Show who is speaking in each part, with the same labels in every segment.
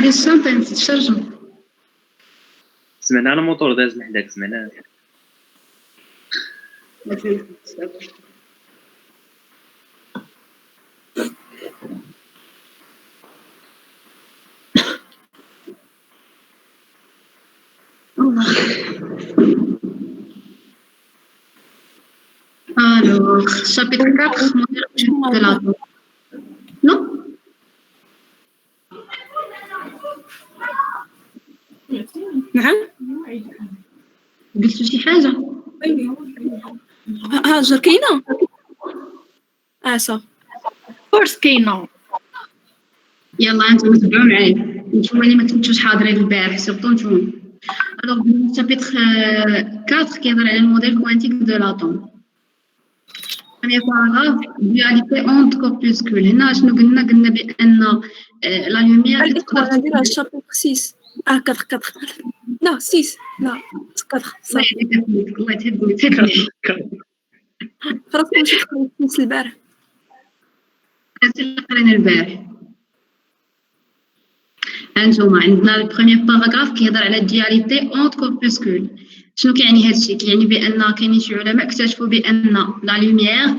Speaker 1: هذه الشنطة تتشرجم.
Speaker 2: سمعنا على موتور داز من حداك سمعنا.
Speaker 1: Alors, chapitre 4, modèle de l'atome. Non?
Speaker 3: نعم
Speaker 1: قلتوا شي حاجة؟
Speaker 3: هاجر كاينة صافي
Speaker 4: كورس كاينة.
Speaker 1: يلا انتم تبعوا معايا، نتوما اللي ما كنتوش حاضرين البارح سورتو نتوما. الوغ chapitre 4 كيهضر على الموديل كوانتيك دو لاتوم. premier paragraphe dualité onde corpuscule. هنا شنو قلنا بان لا لوميير
Speaker 3: تقدر نديرها الشابتر 6 4 لا 6 لا 4
Speaker 1: الله يهديك الله تهدني
Speaker 3: خلاص ماشي خلصت البارح
Speaker 1: هادشي اللي قرينا البارح. هانتوما عندنا البروميير باراغراف كيهضر على الدياليتي اونت كوربوسكول. شنو كيعني هادشي؟ كيعني بان كاينين شي علماء اكتشفوا بان لا لوميير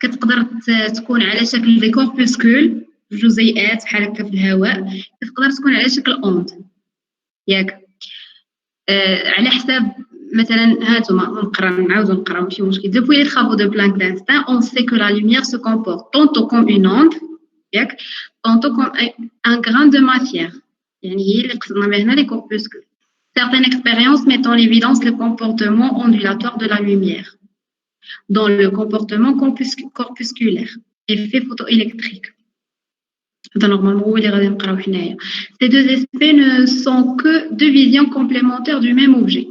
Speaker 1: كتقدر تكون على شكل دي كوربوسكول جزيئات بحال هكا في الهواء، كتقدر تكون على شكل اونت ياك. على حساب مثلا هانتوما نعاودو نقراو ماشي مشكل. Depuis les travaux de Planck d'Einstein, on sait que la lumière se comporte tantôt comme une onde ياك tantôt comme un grain de matière. يعني هي اللي قصدنا بها هنا les corpuscules. Certaines expériences mettent en évidence le comportement ondulatoire de la lumière dans le comportement corpusculaire, effet photoélectrique. Normalement هو اللي غادي نقراو حنايا. Ces deux aspects ne sont que deux visions complémentaires du même objet.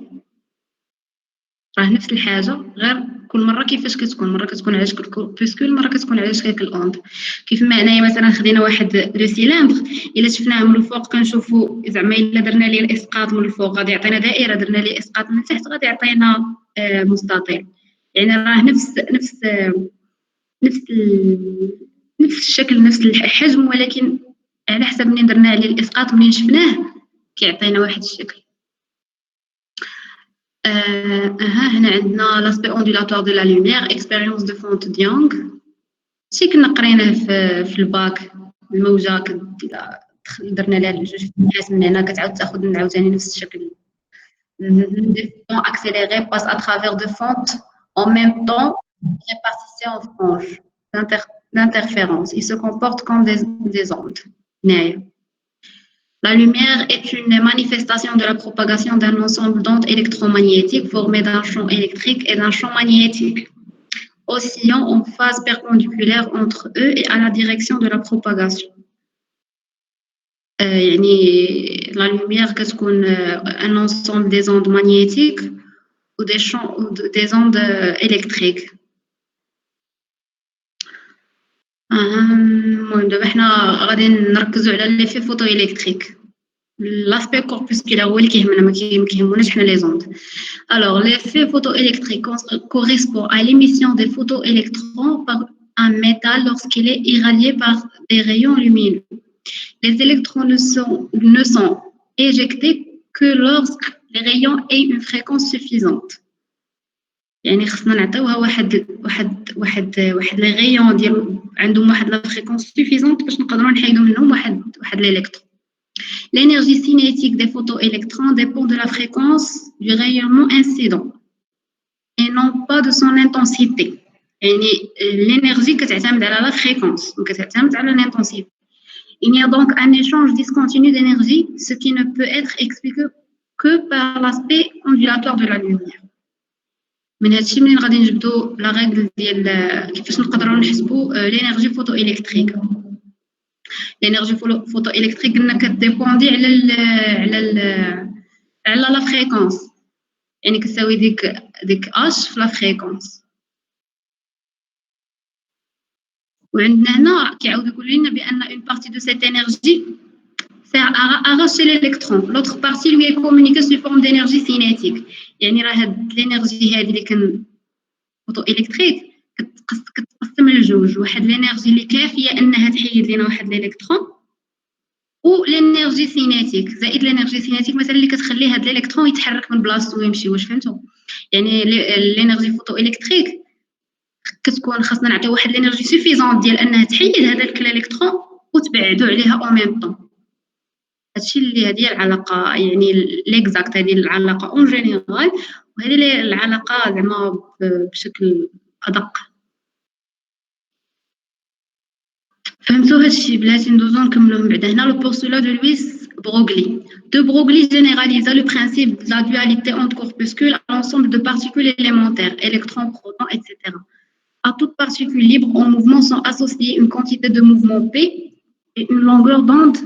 Speaker 1: راه نفس الحاجة غير كل مرة كيفاش كتكون، مرة كتكون على شكل كوربوسكول، مرة كتكون على شكل الاوند. كيف ما هنايا مثلا خدينا واحد لو سيلندر، الا شفناه من الفوق كنشوفوا زعما الا درنا ليه الاسقاط من الفوق غادي يعطينا دائرة، درنا ليه اسقاط من تحت غادي يعطينا مستطيل. يعني راه نفس الشكل نفس الحجم، ولكن على حسب منين درنا عليه الاسقاط منين شفناه كيعطينا واحد الشكل. هنا عندنا لاسبي اوندولاتوار دو لا لوميير اكسبيريونس دو فونت ديونغ. شي كنا قريناه في الباك. الموجه درنا لها جوج نحاس من هنا كتعاود تاخذ عاوتاني نفس الشكل. دي فون اكسيليري باس ا ترافير دو فونت en même temps répartition en franges d'interférence. Ils se comportent comme des ondes. La lumière est une manifestation de la propagation d'un ensemble d'ondes électromagnétiques formées d'un champ électrique et d'un champ magnétique, oscillant en phase perpendiculaire entre eux et à la direction de la propagation. La lumière كتكون un ensemble des ondes magnétiques ou des champs ou des ondes électriques. دابا حنا غادي نركزوا على l'effet photoélectrique. L'aspect corpusculaire هو اللي كيهمنا، ما كيهموناش حنا لي زوند. Alors l'effet photoélectrique correspond à l'émission des photoélectrons par un métal lorsqu'il est irradié par des rayons lumineux. Les électrons ne sont éjectés que lorsque les rayons aient une fréquence suffisante. يعني خصنا نعطيوها واحد لي غيون ديال عندهم واحد لا فريكونس سوفيزونت باش نقدروا نحيدوا منهم واحد ليليكترون. L'énergie cinétique des photoélectrons dépend de la fréquence du rayonnement incident et non pas de son intensité. يعني l'énergie كتعتمد على la fréquence وكتعتمد على l'intensité. Il y a donc un échange discontinu d'énergie, ce qui ne peut être expliqué que par l'aspect ondulatoire de la lumière. من هادشي منين غادي نجبدو لا ريغل ديال كيفاش نقدروا نحسبوا لينيرجي فوتوالكتريك. لينيرجي فوتوالكتريك قلنا كديبوندي على لا فريكونس، يعني كتساوي ديك اش في لا فريكونس. وعندنا هنا كيعاود يقول لنا بان اون بارتي دو سيت انرجي sert à arracher l'électron. L'autre partie lui est communiquée sous forme d'énergie cinétique. يعني راه هاد الانرجي هادي اللي كان فوتو الكتريك كتقسم لجوج، واحد الانرجي اللي كافيه انها تحيد لنا واحد الالكترون، و لينيرجي سينيتيك زائد لينيرجي سينيتيك مثلا اللي كتخلي هاد الالكترون يتحرك من بلاصتو ويمشي. واش فهمتوا؟ يعني لينيرجي فوتو الكتريك كتكون خاصنا نعطيو واحد لينيرجي سوفيزون ديال انها تحيد هذاك الالكترون وتبعدو عليها او ميم طون. هادشي اللي هذه العلاقه يعني ليكزاكت، هذه العلاقه اون جينيرال، وهذه العلاقه زعما بشكل ادق. فهمتوا هادشي بلاتي؟ ندوزو نكملو من بعد. هنا لو بوستولا دو لويس بروغلي. De Broglie généralisa le principe de la dualité entre corpuscules à l'ensemble de particules élémentaires, électrons, protons, etc. À toute particule libre en mouvement sont associées une quantité de mouvement P et une longueur d'onde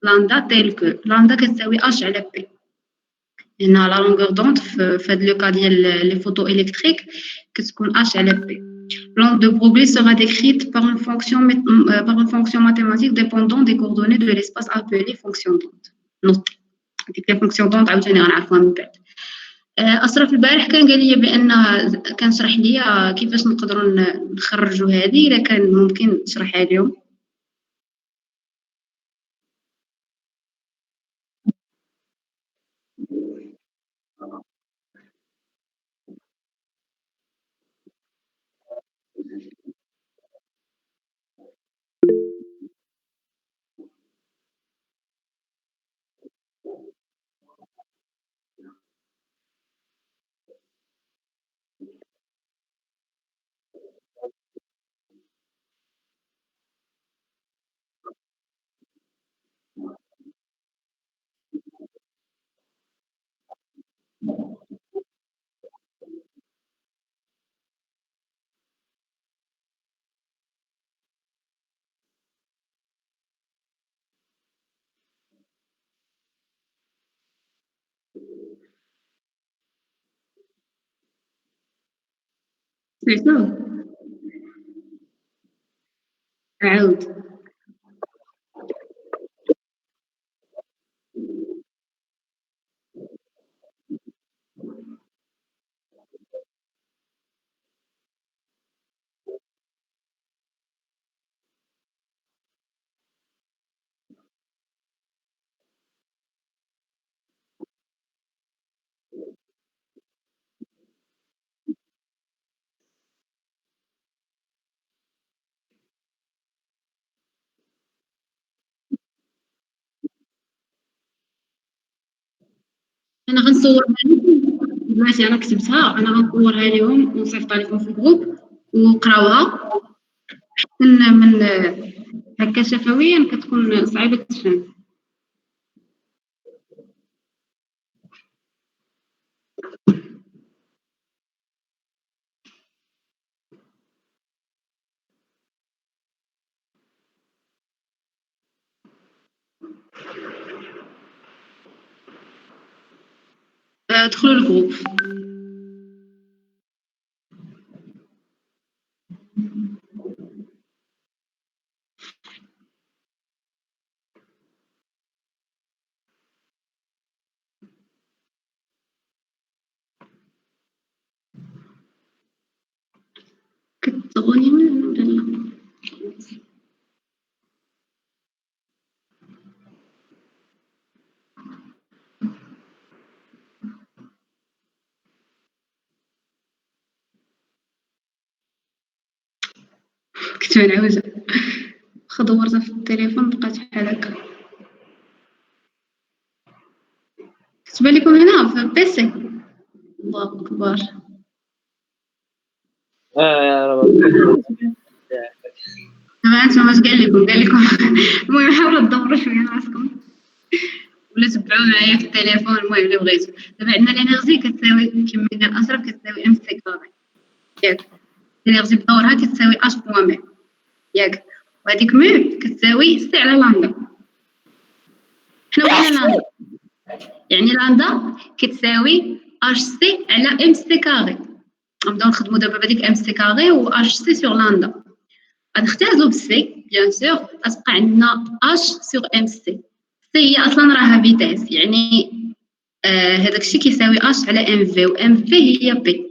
Speaker 1: lambda telle que lambda كتساوي H على P. هنا la longueur d'onde في هاد لو كا ديال لي فوتو électriques كتكون H على P. L'onde de Broglie sera décrite par une fonction mathématique dépendant des coordonnées de l'espace appelée fonction d'onde. Note. هذيك لي فونكسيون دونت عاوتاني غنعرفوها من بعد. أشرف البارح كان قال لي بأن كان شرح لي كيفاش نقدروا نخرجوا هذه. إلا كان ممكن تشرحها اليوم. سمعتوه؟ عاود. أنا غنصورها لكم دلوقتي، أنا كتبتها، أنا غنصورها لهم ونصيفطها لكم في الجروب وقراوها. من هكا شفويا كتكون صعيبة تفهم. ادخلوا الجروب. كتبغوني ولا لا؟ كنت منعوجة، دورتها في التليفون بقات بحال هكا. كتبان لكم هنا في البيسي؟ الله أكبر.
Speaker 2: يا رب.
Speaker 1: دابا أنتم اش قال لكم؟ المهم حاولوا تدوروا شوية راسكم ولا تبعوا معايا في التليفون. المهم اللي بغيتو. دابا عندنا الانرجي كتساوي كما قال أشرف كتساوي ام سي كاري، ياك؟ الانرجي بدورها كتساوي اش بوان مي، ياك؟ وهذيك مو كتساوي سي على لامدا. حنا قلنا لامدا يعني لامدا كتساوي اش سي على ام سي كاري. نبداو نخدمو دابا بهاديك ام سي كاري و اش سي سور لامدا. غنختازو بالسي بيان سور، غتبقى عندنا اش سور ام سي. سي هي اصلا راها فيتاس، يعني هذاك الشيء كيساوي اش على ام في، و ام في هي بي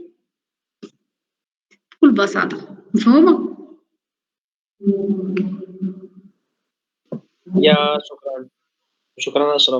Speaker 1: بكل بساطه. مفهومه؟
Speaker 2: يا شكرا.
Speaker 4: شكرا اشرف.